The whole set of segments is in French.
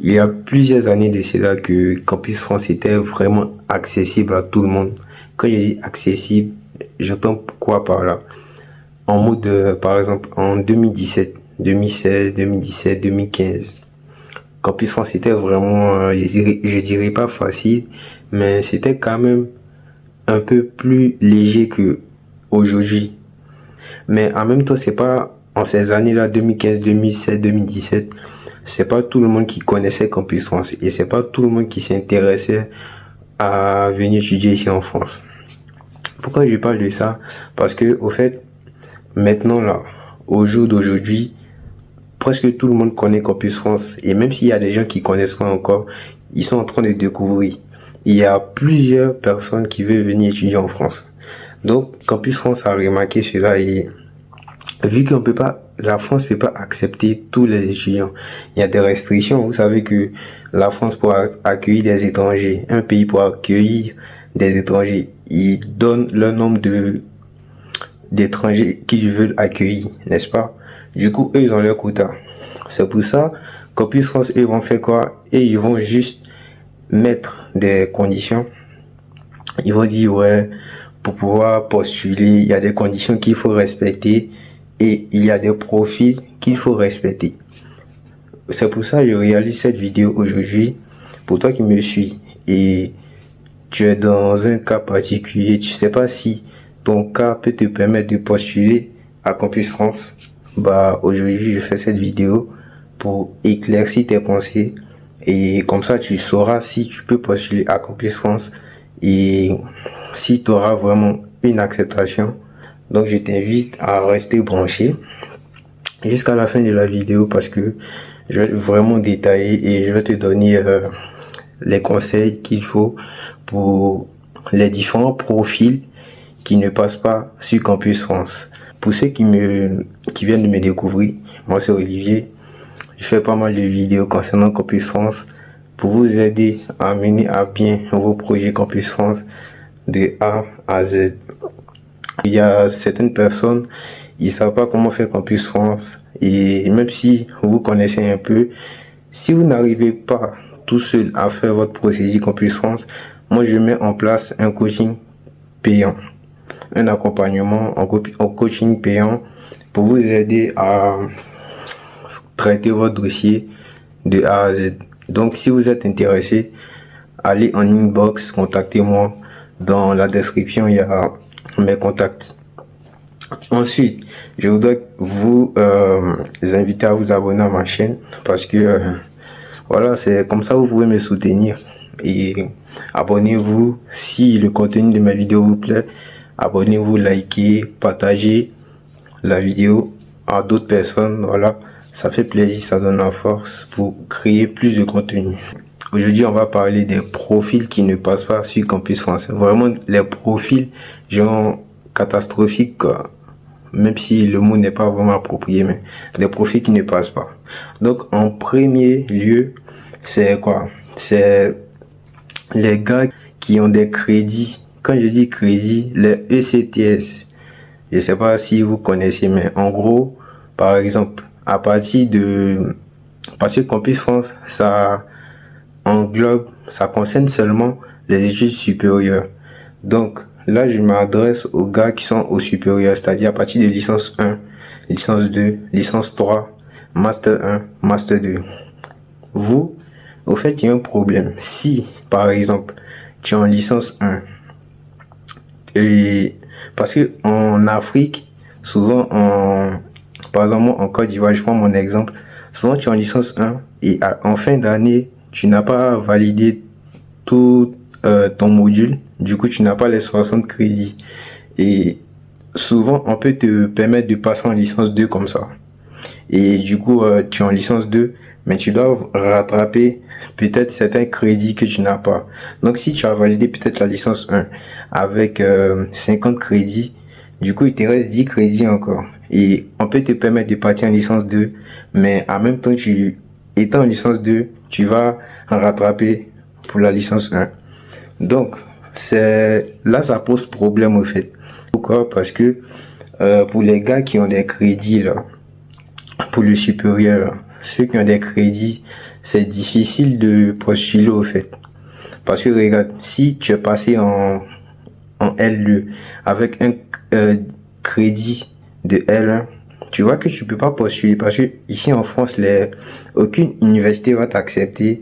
Il y a plusieurs années de cela que Campus France était vraiment accessible à tout le monde. Quand je dis accessible, j'entends quoi par là? En mode, par exemple, en 2017, 2016, 2017, 2015. Campus France était vraiment, je dirais pas facile, mais c'était quand même un peu plus léger que aujourd'hui. Mais en même temps, c'est pas en ces années-là, 2015, 2016, 2017, c'est pas tout le monde qui connaissait Campus France et c'est pas tout le monde qui s'intéressait à venir étudier ici en France. Pourquoi je parle de ça? Parce que, au fait, maintenant là, au jour d'aujourd'hui, presque tout le monde connaît Campus France et même s'il y a des gens qui connaissent pas encore, ils sont en train de découvrir. Il y a plusieurs personnes qui veulent venir étudier en France. Donc, Campus France a remarqué cela et vu qu'on peut pas, la France peut pas accepter tous les étudiants. Il y a des restrictions. Vous savez que la France pour accueillir des étrangers, un pays pour accueillir des étrangers, ils donnent le nombre d'étrangers qu'ils veulent accueillir, n'est-ce pas? Du coup, eux, ils ont leur quota. C'est pour ça Campus France, eux, vont faire quoi? Et ils vont juste mettre des conditions. Ils vont dire, ouais, pour pouvoir postuler, il y a des conditions qu'il faut respecter et il y a des profils qu'il faut respecter. C'est pour ça que je réalise cette vidéo aujourd'hui. Pour toi qui me suis et tu es dans un cas particulier, tu sais pas si ton cas peut te permettre de postuler à Campus France. Bah, aujourd'hui, je fais cette vidéo pour éclaircir tes pensées et comme ça, tu sauras si tu peux postuler à Campus France et si tu auras vraiment une acceptation. Donc, je t'invite à rester branché jusqu'à la fin de la vidéo parce que je vais vraiment détailler et je vais te donner les conseils qu'il faut pour les différents profils qui ne passent pas sur Campus France. Pour ceux qui viennent de me découvrir, moi c'est Olivier. Je fais pas mal de vidéos concernant Campus France pour vous aider à mener à bien vos projets Campus France de A à Z. Il y a certaines personnes, ils savent pas comment faire Campus France et même si vous connaissez un peu, si vous n'arrivez pas tout seul à faire votre procédure Campus France, moi je mets en place un coaching payant, un accompagnement en coaching payant pour vous aider à traiter votre dossier de A à Z. Donc si vous êtes intéressé, allez en inbox, contactez-moi. Dans la description, il y a mes contacts. Ensuite, je voudrais vous inviter à vous abonner à ma chaîne parce que voilà, c'est comme ça vous pouvez me soutenir. Et abonnez-vous si le contenu de ma vidéo vous plaît. Abonnez-vous, likez, partagez la vidéo à d'autres personnes. Voilà, ça fait plaisir, ça donne la force pour créer plus de contenu. Aujourd'hui, on va parler des profils qui ne passent pas sur Campus France. Vraiment, les profils, genre, catastrophiques, quoi. Même si le mot n'est pas vraiment approprié, mais des profils qui ne passent pas. Donc, en premier lieu, c'est quoi? C'est les gars qui ont des crédits. Quand je dis crédit, les ECTS. Je sais pas si vous connaissez, mais en gros, par exemple, parce que Campus France, ça englobe, ça concerne seulement les études supérieures. Donc, là, je m'adresse aux gars qui sont au supérieur, c'est-à-dire à partir de licence 1, licence 2, licence 3, master 1, master 2. Vous, au fait, il y a un problème. Si, par exemple, tu es en licence 1, et parce que en Afrique, souvent par exemple, en Côte d'Ivoire, je prends mon exemple, souvent tu es en licence 1 et en fin d'année, tu n'as pas validé tout ton module, du coup tu n'as pas les 60 crédits et souvent on peut te permettre de passer en licence 2 comme ça et du coup tu es en licence 2 mais tu dois rattraper peut-être certains crédits que tu n'as pas. Donc si tu as validé peut-être la licence 1 avec 50 crédits, du coup il te reste 10 crédits encore et on peut te permettre de partir en licence 2 mais en même temps étant en licence 2 tu vas en rattraper pour la licence 1. Donc là ça pose problème au fait. Pourquoi? Parce que pour les gars qui ont des crédits là, pour le supérieur là, ceux qui ont des crédits c'est difficile de postuler au fait. Parce que regarde, si tu es passé en L2 avec un crédit de L1, tu vois que tu peux pas postuler parce que ici en France, aucune université va t'accepter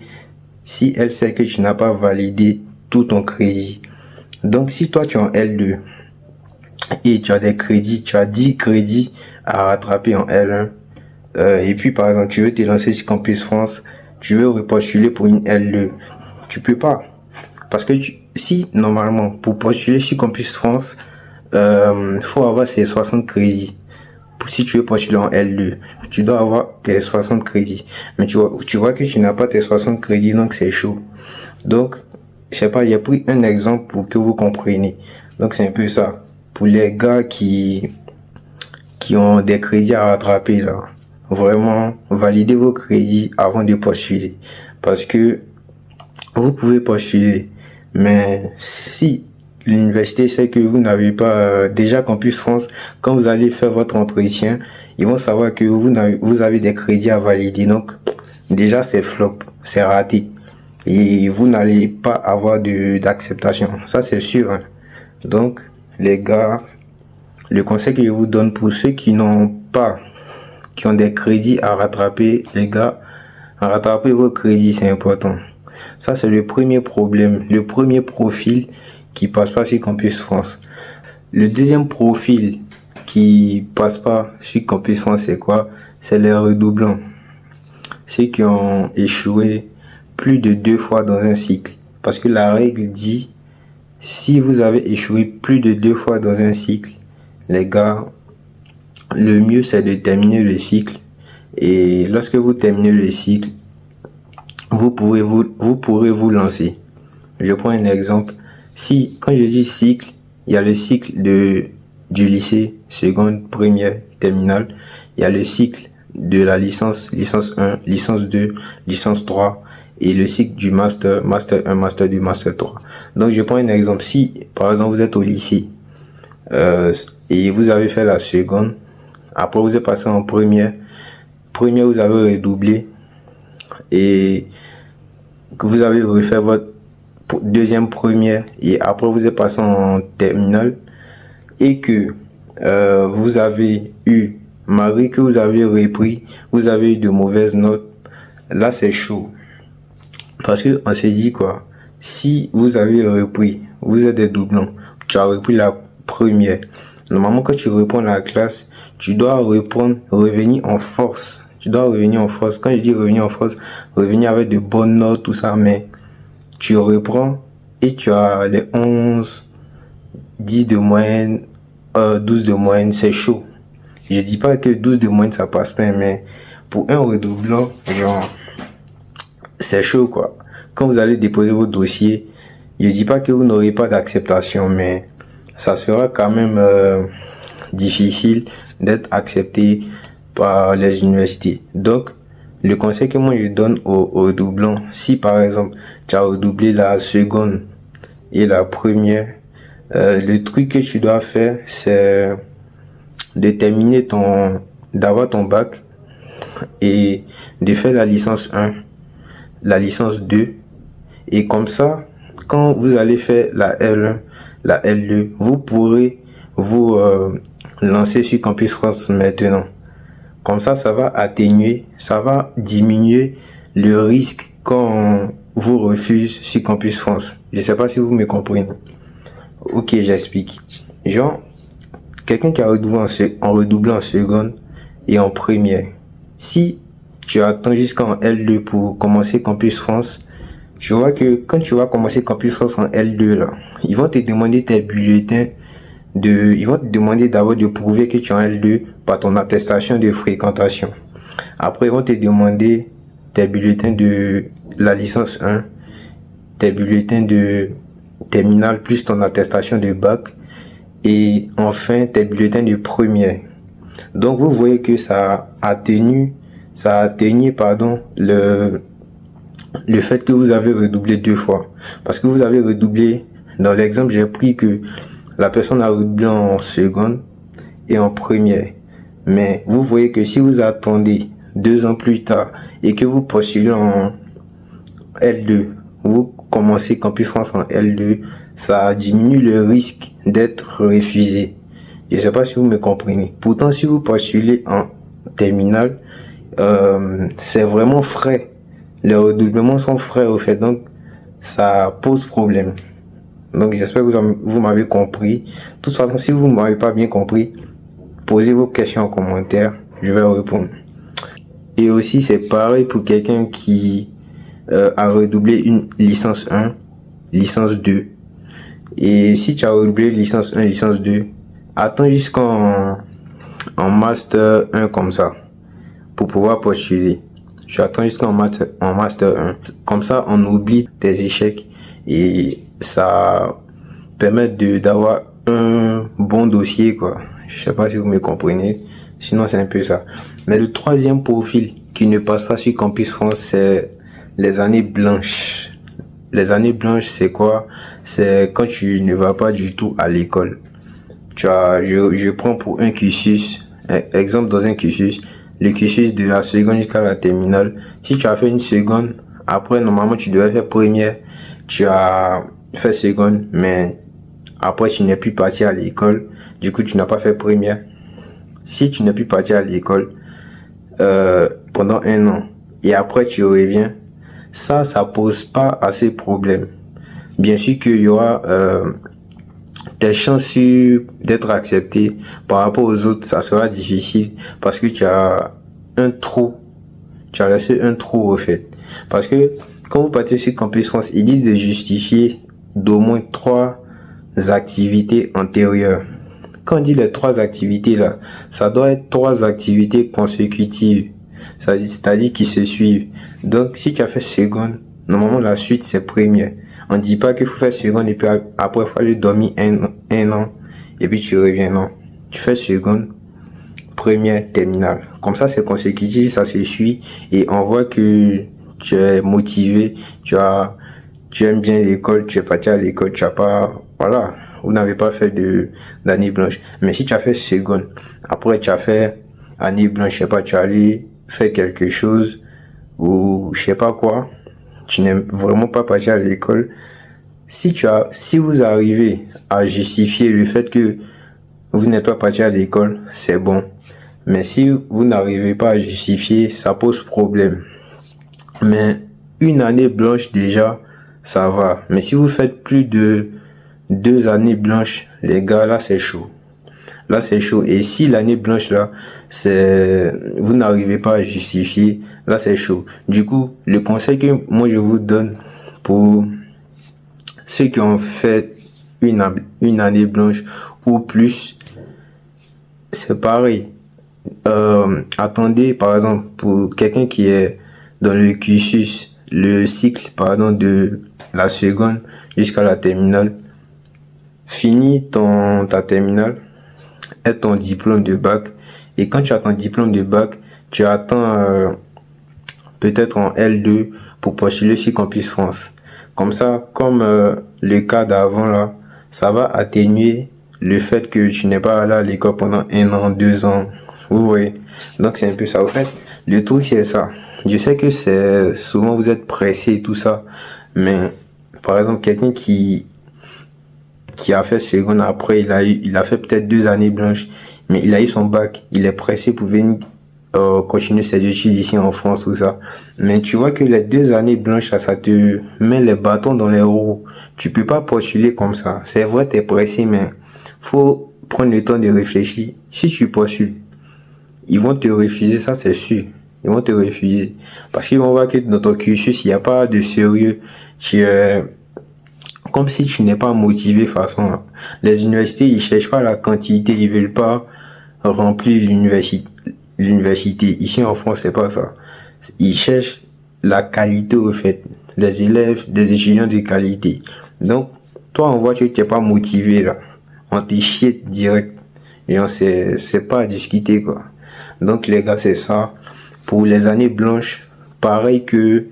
si elle sait que tu n'as pas validé tout ton crédit. Donc si toi tu es en L2 et tu as des crédits, tu as 10 crédits à rattraper en L1, et puis par exemple tu veux te lancer sur Campus France, tu veux repostuler pour une L2, tu peux pas. Parce que si normalement pour postuler sur Campus France, faut avoir ses 60 crédits. Si tu veux postuler en L2, tu dois avoir tes 60 crédits. Mais tu vois que tu n'as pas tes 60 crédits, donc c'est chaud. Donc, je sais pas, il y a pris un exemple pour que vous compreniez. Donc c'est un peu ça. Pour les gars qui ont des crédits à rattraper là, vraiment validez vos crédits avant de postuler. Parce que vous pouvez postuler, mais si l'université sait que vous n'avez pas déjà Campus France, quand vous allez faire votre entretien, ils vont savoir que vous avez des crédits à valider. Donc déjà c'est flop, c'est raté. Et vous n'allez pas avoir d'acceptation. Ça c'est sûr. Hein. Donc les gars, le conseil que je vous donne pour ceux qui ont des crédits à rattraper, les gars, à rattraper vos crédits, c'est important. Ça, c'est le premier problème, le premier profil qui passe pas sur Campus France. Le deuxième profil qui passe pas sur Campus France, c'est quoi? C'est les redoublants. Ceux qui ont échoué plus de 2 fois dans un cycle. Parce que la règle dit, si vous avez échoué plus de 2 fois dans un cycle, les gars, le mieux c'est de terminer le cycle. Et lorsque vous terminez le cycle, vous pourrez vous lancer. Je prends un exemple. Si, quand je dis cycle, il y a le cycle du lycée, seconde, première, terminale. Il y a le cycle de la licence 1, licence 2, licence 3 et le cycle du master 1, master 2, master 3. Donc, je prends un exemple. Si, par exemple, vous êtes au lycée et vous avez fait la seconde, après vous êtes passé en première, vous avez redoublé et que vous avez refait votre deuxième première et après vous êtes passé en terminale et que vous avez eu, malgré que vous avez repris, vous avez eu de mauvaises notes, là c'est chaud. Parce que on s'est dit quoi, si vous avez repris, vous êtes des doublons, tu as repris la première. Normalement quand tu reprends la classe, tu dois revenir en force. Tu dois revenir en force. Quand je dis revenir en force, revenir avec de bonnes notes, tout ça, mais tu reprends et tu as les 11, 10 de moyenne, 12 de moyenne, c'est chaud. Je dis pas que 12 de moyenne ça passe pas, mais pour un redoublant, genre, c'est chaud quoi. Quand vous allez déposer vos dossiers, je dis pas que vous n'aurez pas d'acceptation, mais ça sera quand même difficile d'être accepté par les universités. Donc, le conseil que moi je donne aux redoublants, si par exemple tu as redoublé la seconde et la première, le truc que tu dois faire, c'est de terminer d'avoir ton bac et de faire la licence 1, la licence 2, et comme ça, quand vous allez faire la L1, la L2, vous pourrez vous lancer sur Campus France maintenant. Comme ça, ça va atténuer, ça va diminuer le risque quand on vous refuse sur Campus France. Je sais pas si vous me comprenez. Ok, j'explique. Genre, quelqu'un qui a redoublé en seconde et en première. Si tu attends jusqu'en L2 pour commencer Campus France, tu vois que quand tu vas commencer Campus France en L2 là, ils vont te demander tes bulletins ils vont te demander d'abord de prouver que tu es en L2 par ton attestation de fréquentation. Après, ils vont te demander tes bulletins de la licence 1, tes bulletins de terminale plus ton attestation de bac et enfin tes bulletins de première. Donc vous voyez que ça a atténué le fait que vous avez redoublé 2 fois. Parce que vous avez redoublé, dans l'exemple j'ai pris que la personne a redoublé en seconde et en première. Mais vous voyez que si vous attendez 2 ans plus tard et que vous postulez en L2, vous commencez Campus France en L2, ça diminue le risque d'être refusé. Je ne sais pas si vous me comprenez. Pourtant, si vous postulez en terminale, c'est vraiment frais. Les redoublements sont frais au fait, donc ça pose problème. Donc j'espère que vous m'avez compris. De toute façon, si vous ne m'avez pas bien compris, posez vos questions en commentaire, je vais répondre. Et aussi, c'est pareil pour quelqu'un qui a redoublé une licence 1, licence 2. Et si tu as redoublé licence 1, licence 2, attends jusqu'en master 1 comme ça pour pouvoir postuler. Tu attends jusqu'en master 1. Comme ça, on oublie tes échecs et ça permet d'avoir un bon dossier, quoi. Je sais pas si vous me comprenez. Sinon, c'est un peu ça. Mais le troisième profil qui ne passe pas sur Campus France, c'est les années blanches. Les années blanches, c'est quoi? C'est quand tu ne vas pas du tout à l'école. Je prends pour un cursus, exemple dans un cursus, le cursus de la seconde jusqu'à la terminale. Si tu as fait une seconde, après, normalement, tu devais faire première. Tu as fait seconde, mais après, tu n'es plus parti à l'école. Du coup, tu n'as pas fait première. Si tu n'es plus parti à l'école pendant 1 an et après tu reviens, ça pose pas assez de problème. Bien sûr qu'il y aura tes chances d'être accepté par rapport aux autres, ça sera difficile parce que tu as un trou. Tu as laissé un trou au fait. Parce que quand vous partez sur Campus France, ils disent de justifier d'au moins 3 activités antérieures. Quand on dit les 3 activités là, ça doit être 3 activités consécutives. C'est-à-dire qui se suivent. Donc, si tu as fait seconde, normalement la suite c'est première. On ne dit pas qu'il faut faire seconde et puis après il faut aller dormir un an et puis tu reviens. Non. Tu fais seconde, première, terminale. Comme ça c'est consécutif, ça se suit et on voit que tu es motivé, tu aimes bien l'école, tu es parti à l'école, tu as pas, voilà, vous n'avez pas fait d'année blanche. Mais si tu as fait seconde, après tu as fait année blanche, je sais pas, tu es allé faire quelque chose ou je sais pas quoi, tu n'es vraiment pas parti à l'école. Si vous arrivez à justifier le fait que vous n'êtes pas parti à l'école, c'est bon. Mais si vous n'arrivez pas à justifier, ça pose problème. Mais une année blanche déjà, ça va. Mais si vous faites plus de 2 années blanches, les gars, là c'est chaud. Là c'est chaud. Et si l'année blanche là, vous n'arrivez pas à justifier, là c'est chaud. Du coup, le conseil que moi je vous donne pour ceux qui ont fait une année blanche ou plus, c'est pareil. Attendez, par exemple, pour quelqu'un qui est dans le cursus, le cycle, pardon, de la seconde jusqu'à la terminale, finis ta terminale, aie ton diplôme de bac, et quand tu as ton diplôme de bac, tu attends peut-être en L2 pour postuler sur Campus France. Comme ça, comme le cas d'avant là, ça va atténuer le fait que tu n'es pas allé à l'école pendant 1 an, 2 ans. Vous voyez? Donc c'est un peu ça. Au fait, le truc c'est ça. Je sais que c'est souvent vous êtes pressé et tout ça, mais par exemple quelqu'un qui a fait seconde après, il a fait peut-être 2 années blanches, mais il a eu son bac, il est pressé pour venir continuer ses études ici en France, tout ça. Mais tu vois que les 2 années blanches, ça te met les bâtons dans les roues. Tu peux pas postuler comme ça. C'est vrai, t'es pressé, mais faut prendre le temps de réfléchir. Si tu postules, ils vont te refuser, ça c'est sûr. Ils vont te refuser. Parce qu'ils vont voir que dans ton cursus, il n'y a pas de sérieux. Comme si tu n'es pas motivé, de toute façon. Les universités, ils cherchent pas la quantité, ils veulent pas remplir l'université. Ici en France, c'est pas ça. Ils cherchent la qualité au fait. Les élèves, des étudiants de qualité. Donc, toi, on voit que tu n'es pas motivé là. On te chier direct. Et c'est pas à discuter quoi. Donc les gars, c'est ça. Pour les années blanches, pareil que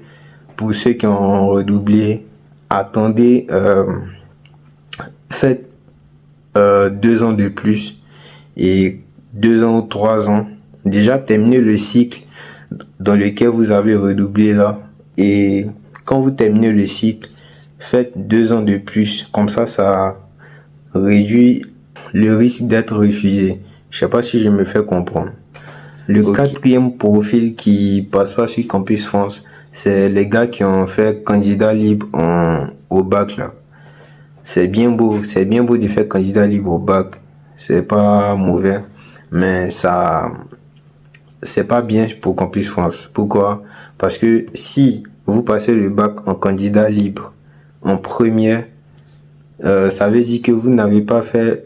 pour ceux qui ont redoublé, attendez, faites 2 ans de plus et 2 ans ou 3 ans. Déjà terminez le cycle dans lequel vous avez redoublé là. Et quand vous terminez le cycle, faites 2 ans de plus. Comme ça réduit le risque d'être refusé. Je sais pas si je me fais comprendre. Le quatrième profil qui passe pas sur Campus France, c'est les gars qui ont fait candidat libre au bac là. C'est bien beau de faire candidat libre au bac. C'est pas mauvais, mais c'est pas bien pour Campus France. Pourquoi? Parce que si vous passez le bac en candidat libre en première, ça veut dire que vous n'avez pas fait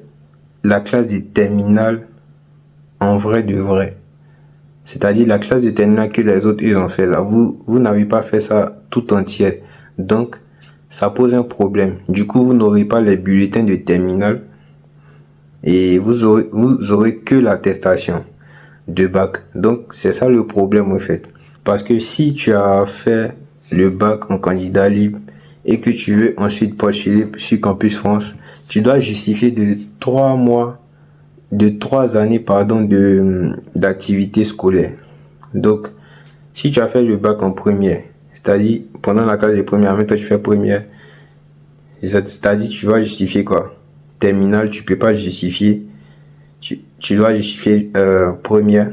la classe de terminale en vrai de vrai. C'est-à-dire la classe de terminale que les autres ils ont fait là. Vous n'avez pas fait ça tout entière. Donc, ça pose un problème. Du coup, vous n'aurez pas les bulletins de terminale et vous aurez que l'attestation de bac. Donc, c'est ça le problème en fait. Parce que si tu as fait le bac en candidat libre et que tu veux ensuite postuler sur Campus France, tu dois justifier de 3 années d'activité scolaire. Donc, si tu as fait le bac en première, c'est-à-dire pendant la classe de première, maintenant tu fais première, c'est-à-dire tu dois justifier quoi? Terminale, tu peux pas justifier. Tu dois justifier première,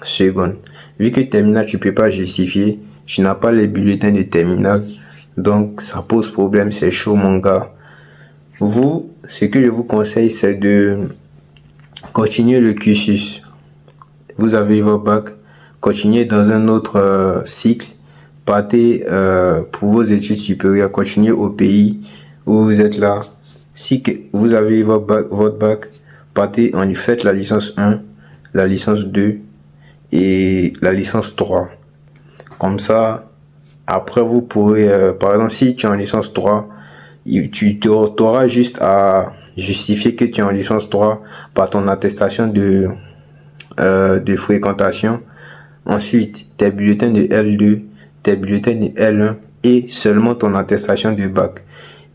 seconde. Vu que terminale, tu peux pas justifier, tu n'as pas les bulletins de terminale, donc ça pose problème, c'est chaud mon gars. Ce que je vous conseille, c'est de continuer le cursus. Vous avez votre bac, continuez dans un autre cycle, partez pour vos études supérieures, continuez au pays où vous êtes là. Si vous avez votre bac, partez, faites la licence 1, la licence 2 et la licence 3. Comme ça, après vous pourrez, par exemple, si tu es en licence 3, tu auras juste à justifier que tu es en licence 3 par ton attestation de fréquentation. Ensuite, tes bulletins de L2, tes bulletins de L1 et seulement ton attestation de bac.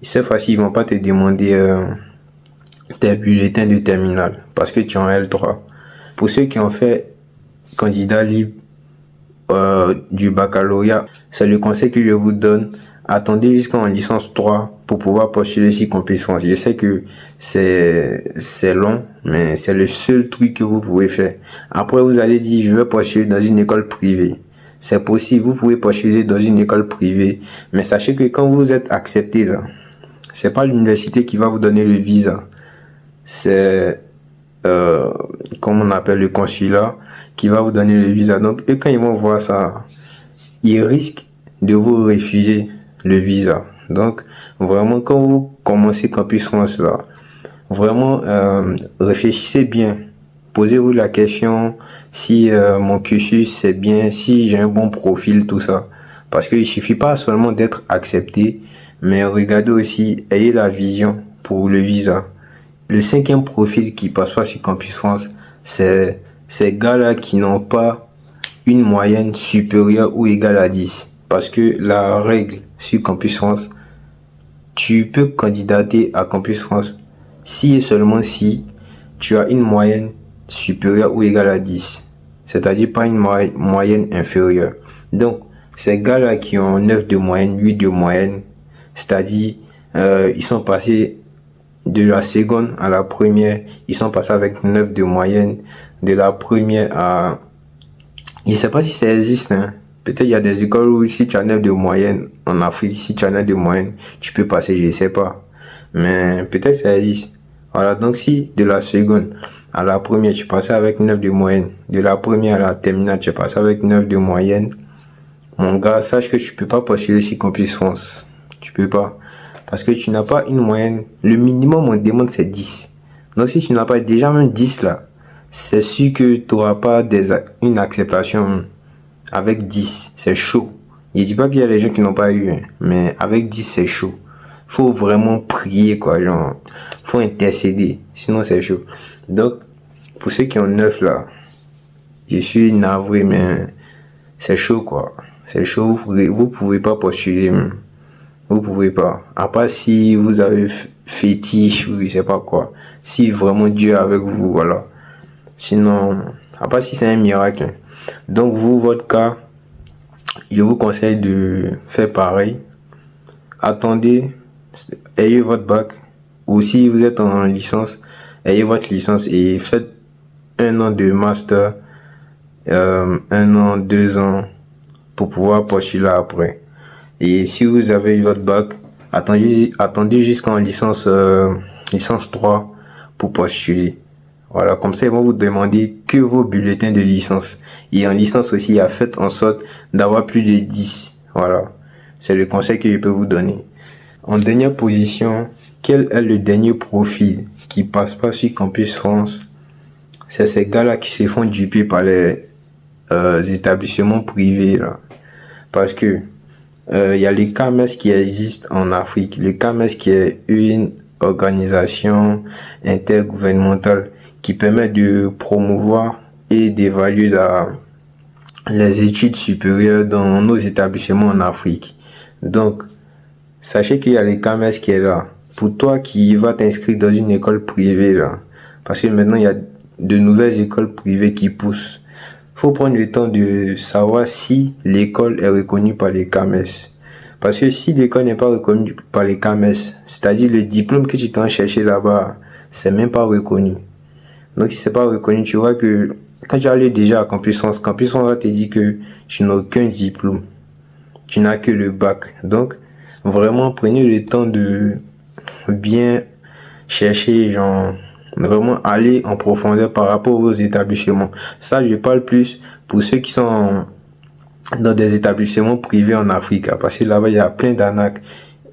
Cette fois-ci, ils vont pas te demander tes bulletins de terminale parce que tu es en L3. Pour ceux qui ont fait candidat libre du baccalauréat, c'est le conseil que je vous donne. Attendez jusqu'en licence 3 pour pouvoir postuler sur Campus France. Je sais que c'est long, mais c'est le seul truc que vous pouvez faire. Après, vous allez dire, je vais postuler dans une école privée. C'est possible, vous pouvez postuler dans une école privée, mais sachez que quand vous êtes accepté là, c'est pas l'université qui va vous donner le visa. C'est comme on appelle le consulat qui va vous donner le visa. Donc, eux, quand ils vont voir ça, ils risquent de vous refuser le visa. Donc, vraiment, quand vous commencez Campus France là, vraiment, réfléchissez bien. Posez-vous la question si mon cursus c'est bien, si j'ai un bon profil, tout ça. Parce qu'il suffit pas seulement d'être accepté, mais regardez aussi, ayez la vision pour le visa. Le 5e profil qui passe pas sur Campus France, c'est ces gars-là qui n'ont pas une moyenne supérieure ou égale à 10. Parce que la règle sur Campus France, tu peux candidater à Campus France si et seulement si tu as une moyenne supérieure ou égale à 10. C'est-à-dire pas une moyenne inférieure. Donc, ces gars-là qui ont 9 de moyenne, 8 de moyenne, c'est-à-dire ils sont passés de la seconde à la première, ils sont passés avec 9 de moyenne, de la première à... Je sais pas si ça existe, hein. Peut-être il y a des écoles où si tu as 9 de moyenne, en Afrique, si tu as 9 de moyenne, tu peux passer, je sais pas. Mais peut-être ça existe. Voilà, donc si de la seconde à la première, tu passais avec 9 de moyenne, de la première à la terminale, tu passes avec 9 de moyenne, mon gars, sache que tu peux pas postuler sur Campus France. Tu peux pas. Parce que tu n'as pas une moyenne. Le minimum on demande c'est 10. Donc si tu n'as pas déjà même 10 là, c'est sûr que tu n'auras pas une acceptation avec 10. C'est chaud. Je dis pas qu'il y a des gens qui n'ont pas eu, hein, mais avec 10 c'est chaud. Faut vraiment prier quoi, genre. Faut intercéder. Sinon c'est chaud. Donc, pour ceux qui ont 9 là, je suis navré, mais c'est chaud quoi. C'est chaud, vous pouvez pas postuler. Vous pouvez pas. À part si vous avez fétiche ou je sais pas quoi. Si vraiment Dieu est avec vous, voilà. Sinon, à part si c'est un miracle. Donc vous, votre cas, je vous conseille de faire pareil. Attendez, ayez votre bac, ou si vous êtes en licence, ayez votre licence et faites 1 an de master, 1 an, 2 ans pour pouvoir postuler après. Et si vous avez eu votre bac, attendez jusqu'en licence 3 pour postuler. Voilà, comme ça ils vont vous demander que vos bulletins de licence. Et en licence aussi, faites en sorte d'avoir plus de 10. Voilà, c'est le conseil que je peux vous donner. En dernière position, quel est le dernier profil qui passe pas sur Campus France? C'est ces gars-là qui se font duper par les établissements privés là. Parce que il y a les CAMES qui existent en Afrique. Le CAMES qui est une organisation intergouvernementale qui permet de promouvoir et d'évaluer les études supérieures dans nos établissements en Afrique. Donc, sachez qu'il y a les CAMES qui est là. Pour toi qui vas t'inscrire dans une école privée là, parce que maintenant il y a de nouvelles écoles privées qui poussent. Faut prendre le temps de savoir si l'école est reconnue par les CAMES. Parce que si l'école n'est pas reconnue par les CAMES, c'est-à-dire le diplôme que tu t'en cherché là-bas, c'est même pas reconnu. Donc si c'est pas reconnu, tu vois que quand tu allais déjà à Campus France va te dire que tu n'as aucun diplôme. Tu n'as que le bac. Donc vraiment prenez le temps de bien chercher, genre vraiment aller en profondeur par rapport aux établissements. Ça, je parle plus pour ceux qui sont dans des établissements privés en Afrique, parce que là-bas, il y a plein d'arnaques.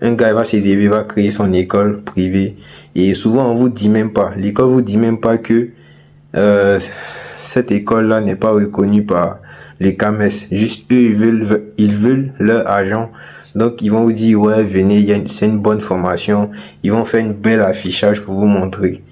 Un gars va se lever, va créer son école privée, et souvent, on vous dit même pas, l'école vous dit même pas que cette école-là n'est pas reconnue par les CAMES. Juste eux, ils veulent leur argent. Donc, ils vont vous dire, ouais, venez, c'est une bonne formation. Ils vont faire une belle affichage pour vous montrer.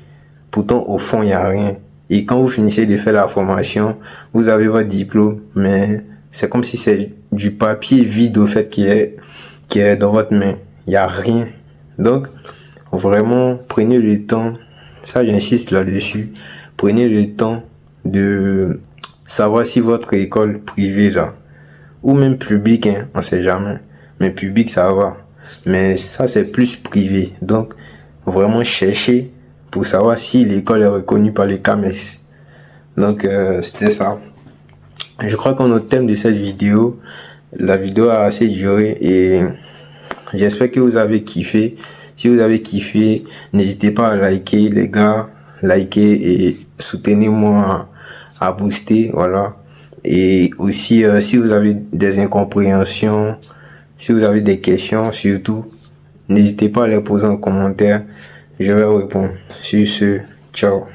Pourtant, au fond, il n'y a rien. Et quand vous finissez de faire la formation, vous avez votre diplôme, mais c'est comme si c'est du papier vide au fait qui est dans votre main. Il n'y a rien. Donc, vraiment, prenez le temps. Ça, j'insiste là-dessus. Prenez le temps de savoir si votre école privée là, ou même publique, hein, on sait jamais. Mais public, ça va. Mais ça, c'est plus privé. Donc, vraiment chercher pour savoir si l'école est reconnue par les CAMES. Donc, c'était ça. Je crois qu'on est au thème de cette vidéo. La vidéo a assez duré et j'espère que vous avez kiffé. Si vous avez kiffé, n'hésitez pas à liker, les gars. Likez et soutenez-moi à booster, voilà. Et aussi, si vous avez des incompréhensions, si vous avez des questions, surtout, n'hésitez pas à les poser en commentaire. Je vais répondre. Sur ce, ciao.